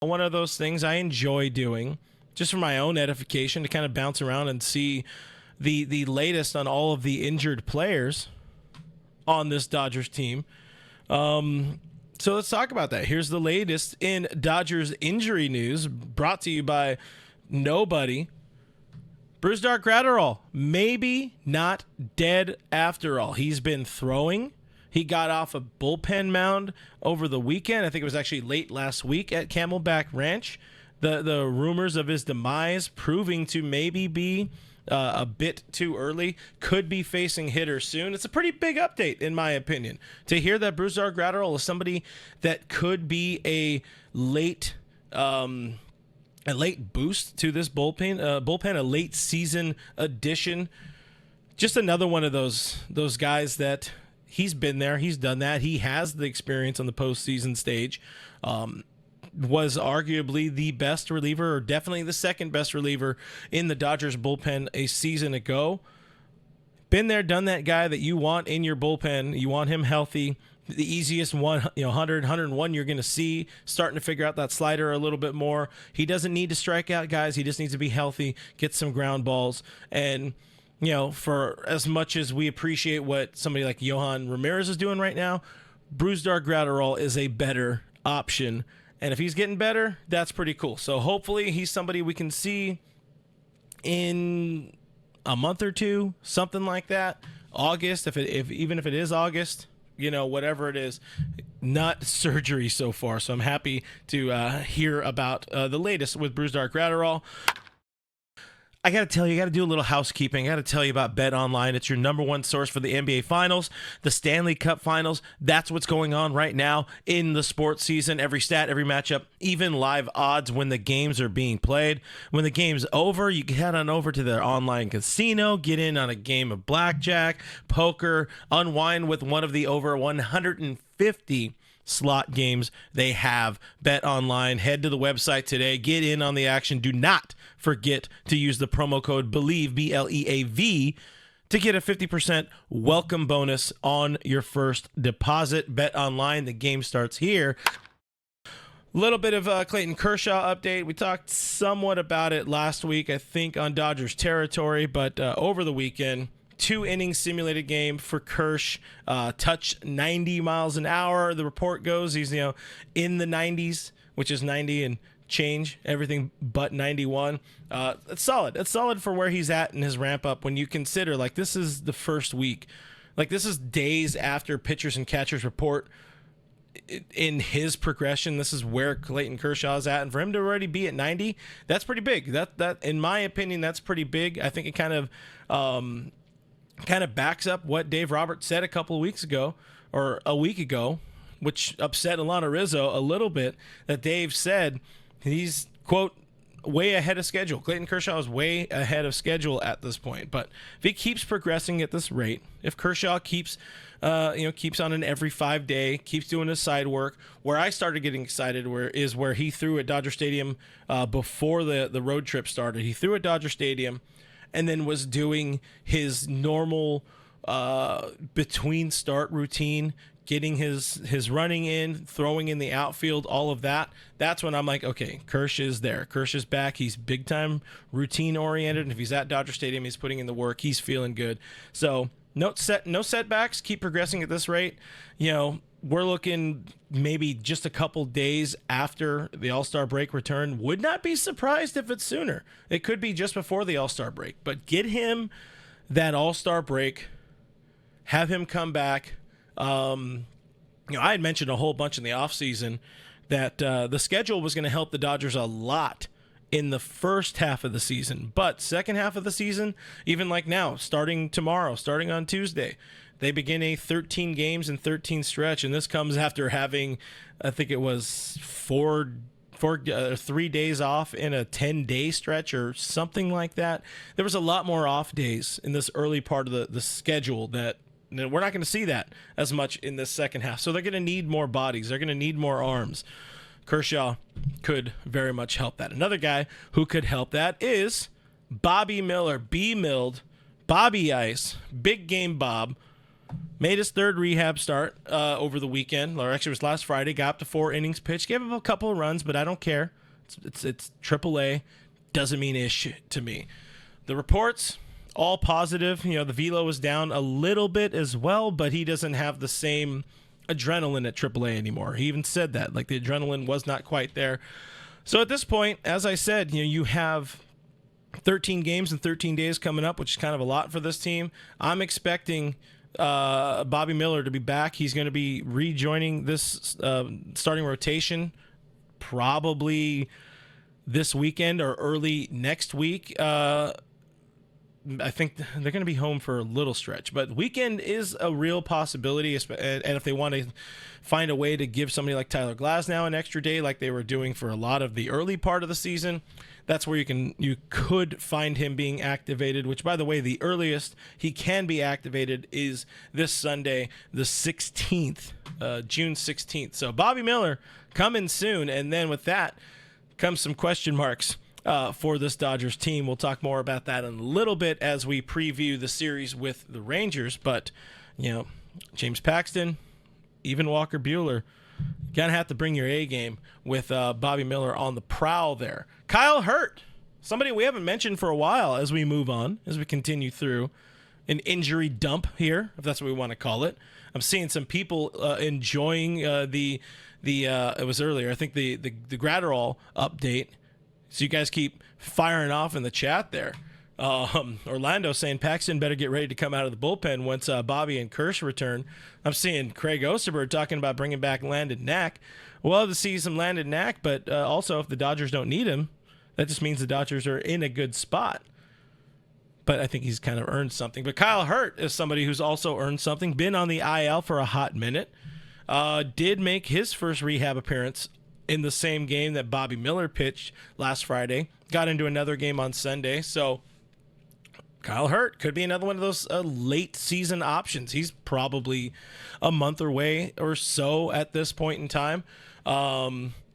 one of those things I enjoy doing just for my own edification to kind of bounce around and see the latest on all of the injured players on this Dodgers team. So let's talk about that. Here's the latest in Dodgers injury news, brought to you by nobody. Brusdar Graterol, maybe not dead after all. He's been throwing. He got off a bullpen mound over the weekend. I think it was actually late last week at Camelback Ranch. The rumors of his demise proving to maybe be a bit too early. Could be facing hitters soon. It's a pretty big update, in my opinion. To hear that Brusdar Graterol is somebody that could be a late boost to this bullpen, a late season addition. Just another one of those guys that he's been there, he's done that. He has the experience on the postseason stage. Was arguably the best reliever, or definitely the second best reliever in the Dodgers bullpen a season ago. Been there, done that guy that you want in your bullpen. You want him healthy. The easiest 100, 101 you're going to see, starting to figure out that slider a little bit more. He doesn't need to strike out guys. He just needs to be healthy, get some ground balls. And, for as much as we appreciate what somebody like Yohan Ramirez is doing right now, Brusdar Graterol is a better option. And if he's getting better, that's pretty cool. So hopefully he's somebody we can see in a month or two, something like that. August, even if it is August, whatever it is, not surgery so far. So I'm happy to hear about the latest with Brusdar Graterol. I got to tell you, I got to do a little housekeeping. I got to tell you about BetOnline. It's your number one source for the NBA Finals, the Stanley Cup Finals. That's what's going on right now in the sports season. Every stat, every matchup, even live odds when the games are being played. When the game's over, you can head on over to their online casino, get in on a game of blackjack, poker, unwind with one of the over 150 slot games they have. BetOnline. Head to the website today. Get in on the action. Do not forget to use the promo code BELIEVE, BLEAV, to get a 50% welcome bonus on your first deposit. BetOnline. The game starts here. Little bit of Clayton Kershaw update. We talked somewhat about it last week, I think, on Dodgers territory, but over the weekend, 2-inning simulated game for Kersh, touched 90 miles an hour. The report goes he's in the 90s, which is 90 and change, everything but 91. It's solid. It's solid for where he's at in his ramp up. When you consider this is the first week, this is days after pitchers and catchers report in his progression. This is where Clayton Kershaw is at, and for him to already be at 90, that's pretty big. That in my opinion, that's pretty big. I think it kind of backs up what Dave Roberts said a couple of weeks ago, or a week ago, which upset Alana Rizzo a little bit, that Dave said he's, quote, way ahead of schedule. Clayton Kershaw is way ahead of schedule at this point. But if he keeps progressing at this rate, if Kershaw keeps on an every 5 day, keeps doing his side work, where I started getting excited where he threw at Dodger Stadium before the road trip started. He threw at Dodger Stadium and then was doing his normal between start routine, getting his running in, throwing in the outfield, all of that. That's when I'm like, okay, Kersh is there. Kersh is back. He's big time routine oriented. And if he's at Dodger Stadium, he's putting in the work. He's feeling good. So no setbacks. Keep progressing at this rate. We're looking maybe just a couple days after the All-Star break return. Would not be surprised if it's sooner. It could be just before the All-Star break. But get him that All-Star break. Have him come back. I had mentioned a whole bunch in the offseason that the schedule was going to help the Dodgers a lot in the first half of the season. But second half of the season, even like now, starting tomorrow, starting on Tuesday, they begin a 13 games and 13 stretch, and this comes after having, I think it was 3 days off in a 10-day stretch or something like that. There was a lot more off days in this early part of the schedule that we're not going to see that as much in this second half. So they're going to need more bodies. They're going to need more arms. Kershaw could very much help that. Another guy who could help that is Bobby Miller, B-Milled, Bobby Ice, Big Game Bob. made his third rehab start over the weekend, or actually it was last Friday. Got up to 4 innings pitched, gave him a couple of runs, but I don't care. It's AAA, doesn't mean ish to me. The reports all positive. The velo was down a little bit as well, but he doesn't have the same adrenaline at AAA anymore. He even said that, like the adrenaline was not quite there. So at this point, as I said, you have 13 games in 13 days coming up, which is kind of a lot for this team. I'm expecting Bobby Miller to be back. He's going to be rejoining this starting rotation probably this weekend or early next week. I think they're going to be home for a little stretch, but weekend is a real possibility. And if they want to find a way to give somebody like Tyler Glasnow an extra day, like they were doing for a lot of the early part of the season, that's where you could find him being activated, which, by the way, the earliest he can be activated is this Sunday, the 16th, June 16th. So Bobby Miller coming soon. And then with that comes some question marks for this Dodgers team. We'll talk more about that in a little bit as we preview the series with the Rangers. But, James Paxton, even Walker Buehler, going to have to bring your A game with Bobby Miller on the prowl there. Kyle Hurt, somebody we haven't mentioned for a while as we move on, as we continue through an injury dump here, if that's what we want to call it. I'm seeing some people enjoying it was earlier, I think the Graterol update. So you guys keep firing off in the chat there. Orlando saying Paxton better get ready to come out of the bullpen once Bobby and Kershaw return. I'm seeing Craig Osterberg talking about bringing back Landon Knack. We'll have to see some Landon Knack, but also if the Dodgers don't need him, that just means the Dodgers are in a good spot. But I think he's kind of earned something. But Kyle Hurt is somebody who's also earned something, been on the IL for a hot minute, did make his first rehab appearance in the same game that Bobby Miller pitched last Friday, got into another game on Sunday. So Kyle Hurt could be another one of those late season options. He's probably a month away or so at this point in time.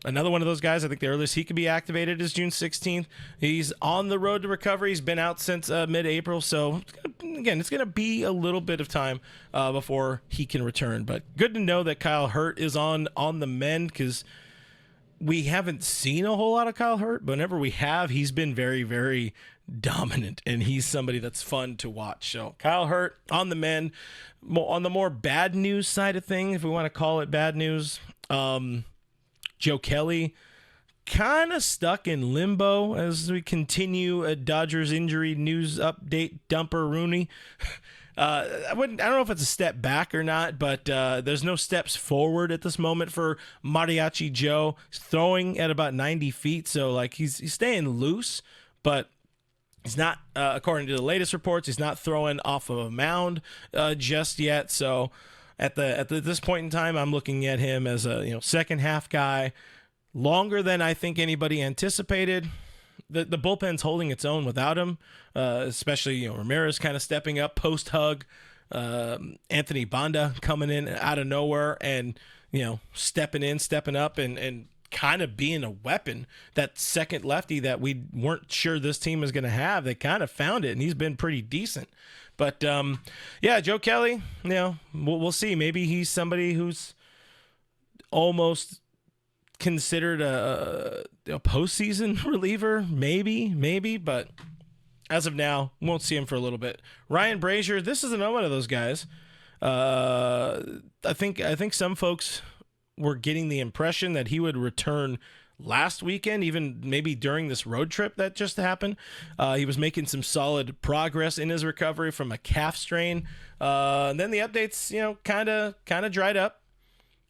Another one of those guys, I think the earliest he could be activated is June 16th. He's on the road to recovery. He's been out since mid-April. So, again, it's going to be a little bit of time before he can return. But good to know that Kyle Hurt is on the mend, because we haven't seen a whole lot of Kyle Hurt. But whenever we have, he's been very, very dominant, and he's somebody that's fun to watch. So Kyle Hurt on the mend. On the more bad news side of things, if we want to call it bad news, Joe Kelly kind of stuck in limbo as we continue a Dodgers injury news update dumper Rooney. I don't know if it's a step back or not, but there's no steps forward at this moment for Mariachi Joe. He's throwing at about 90 feet, so like he's staying loose, but he's not, according to the latest reports, he's not throwing off of a mound just yet. So at this point in time, I'm looking at him as a second half guy, longer than I think anybody anticipated. The bullpen's holding its own without him, especially Ramirez kind of stepping up post hug, Anthony Banda coming in out of nowhere and stepping up and kind of being a weapon. That second lefty that we weren't sure this team was going to have, they kind of found it, and he's been pretty decent. But Joe Kelly, we'll see. Maybe he's somebody who's almost considered a postseason reliever, maybe, but as of now, won't see him for a little bit. Ryan Brasier, this is another one of those guys. I think some folks were getting the impression that he would return last weekend, even maybe during this road trip that just happened. He was making some solid progress in his recovery from a calf strain. And then the updates, kind of dried up.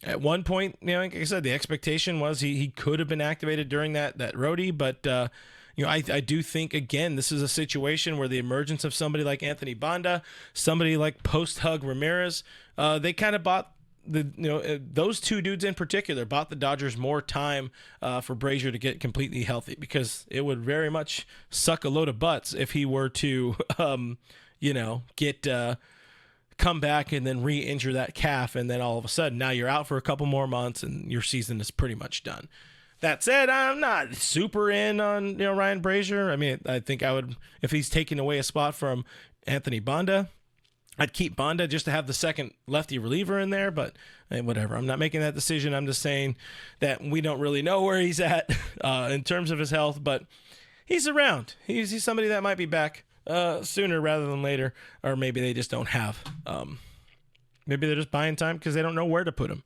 At one point, like I said, the expectation was he could have been activated during that roadie, but I do think, again, this is a situation where the emergence of somebody like Anthony Banda, somebody like post-hug Ramirez, they kind of bought those two dudes in particular bought the Dodgers more time for Brasier to get completely healthy, because it would very much suck a load of butts if he were to, come back and then re-injure that calf, and then all of a sudden now you're out for a couple more months and your season is pretty much done. That said, I'm not super in on Ryan Brasier. I mean, I think I would, if he's taking away a spot from Anthony Banda, I'd keep Banda just to have the second lefty reliever in there, but whatever. I'm not making that decision. I'm just saying that we don't really know where he's at in terms of his health, but he's around. He's somebody that might be back sooner rather than later, or maybe they just don't have. Maybe they're just buying time because they don't know where to put him.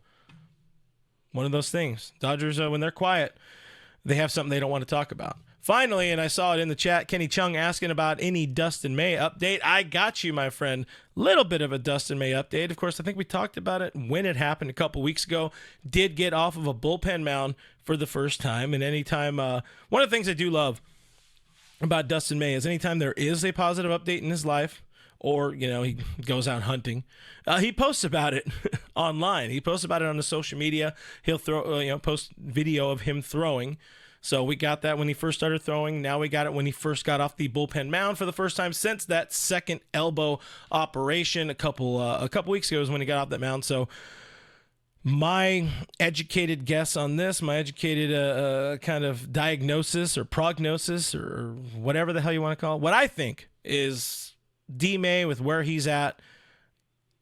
One of those things. Dodgers, when they're quiet, they have something they don't want to talk about. Finally, and I saw it in the chat, Kenny Chung asking about any Dustin May update. I got you, my friend. Little bit of a Dustin May update. Of course, I think we talked about it when it happened a couple weeks ago. Did get off of a bullpen mound for the first time. And anytime, one of the things I do love about Dustin May is anytime there is a positive update in his life, or, he goes out hunting, he posts about it online. He posts about it on the social media. He'll post video of him throwing. So we got that when he first started throwing. Now we got it when he first got off the bullpen mound for the first time since that second elbow operation a couple weeks ago is when he got off that mound. So my educated guess on this, my educated kind of diagnosis or prognosis or whatever the hell you want to call it, what I think is D-May with where he's at,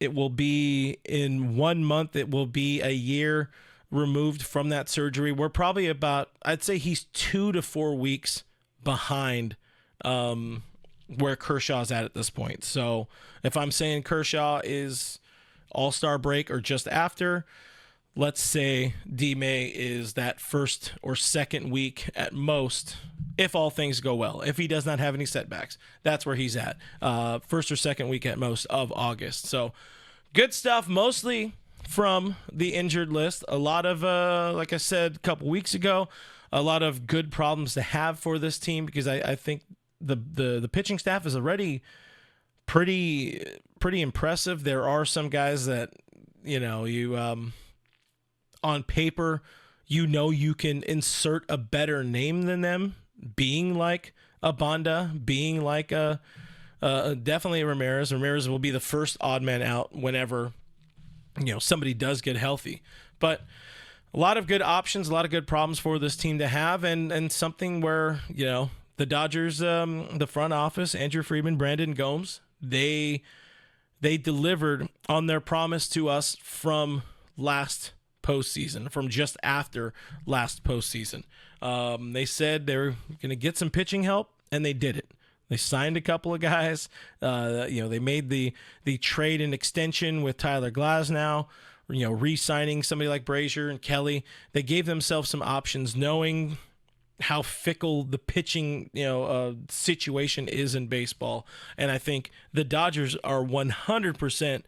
it will be in 1 month, it will be a year removed from that surgery. We're probably about, I'd say he's 2 to 4 weeks behind where Kershaw's at this point. So if I'm saying Kershaw is all-star break or just after, let's say D-May is that first or second week at most, if all things go well. If he does not have any setbacks, that's where he's at. First or second week at most of August. So good stuff, mostly from the injured list. A lot of, like I said a couple weeks ago, a lot of good problems to have for this team because I think the pitching staff is already pretty impressive. There are some guys that, on paper, you can insert a better name than them, being like a Banda, being like definitely a Ramirez. Ramirez will be the first odd man out whenever somebody does get healthy. But a lot of good options, a lot of good problems for this team to have, and something where, the Dodgers, the front office, Andrew Friedman, Brandon Gomes, they delivered on their promise to us from last postseason, from just after last postseason. They said they were going to get some pitching help, and they did it. They signed a couple of guys. They made the trade and extension with Tyler Glasnow, re-signing somebody like Brasier and Kelly. They gave themselves some options, knowing how fickle the pitching situation is in baseball. And I think the Dodgers are 100%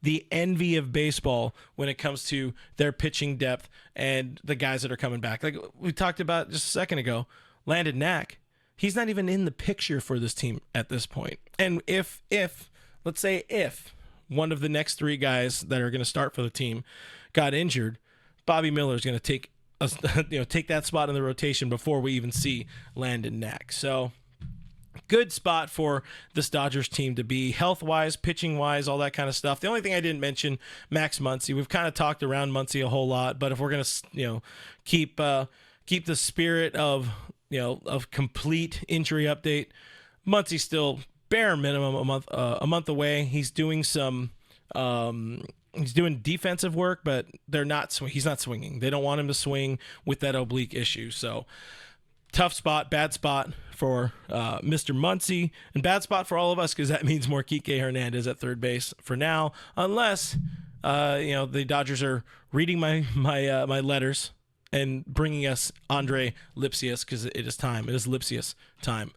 the envy of baseball when it comes to their pitching depth and the guys that are coming back. Like we talked about just a second ago, Landon Knack. He's not even in the picture for this team at this point. And if let's say if one of the next 3 guys that are going to start for the team got injured, Bobby Miller is going to take that spot in the rotation before we even see Landon Knack. So good spot for this Dodgers team to be health-wise, pitching-wise, all that kind of stuff. The only thing I didn't mention, Max Muncy. We've kind of talked around Muncy a whole lot, but if we're going to keep the spirit of complete injury update, Muncy's still bare minimum a month away. He's doing some he's doing defensive work, but he's not swinging. They don't want him to swing with that oblique issue. So tough spot, bad spot for Mr. Muncy, and bad spot for all of us because that means more Kike Hernandez at third base for now, unless the Dodgers are reading my letters and bringing us Andre Lipsius because it is time. It is Lipsius time.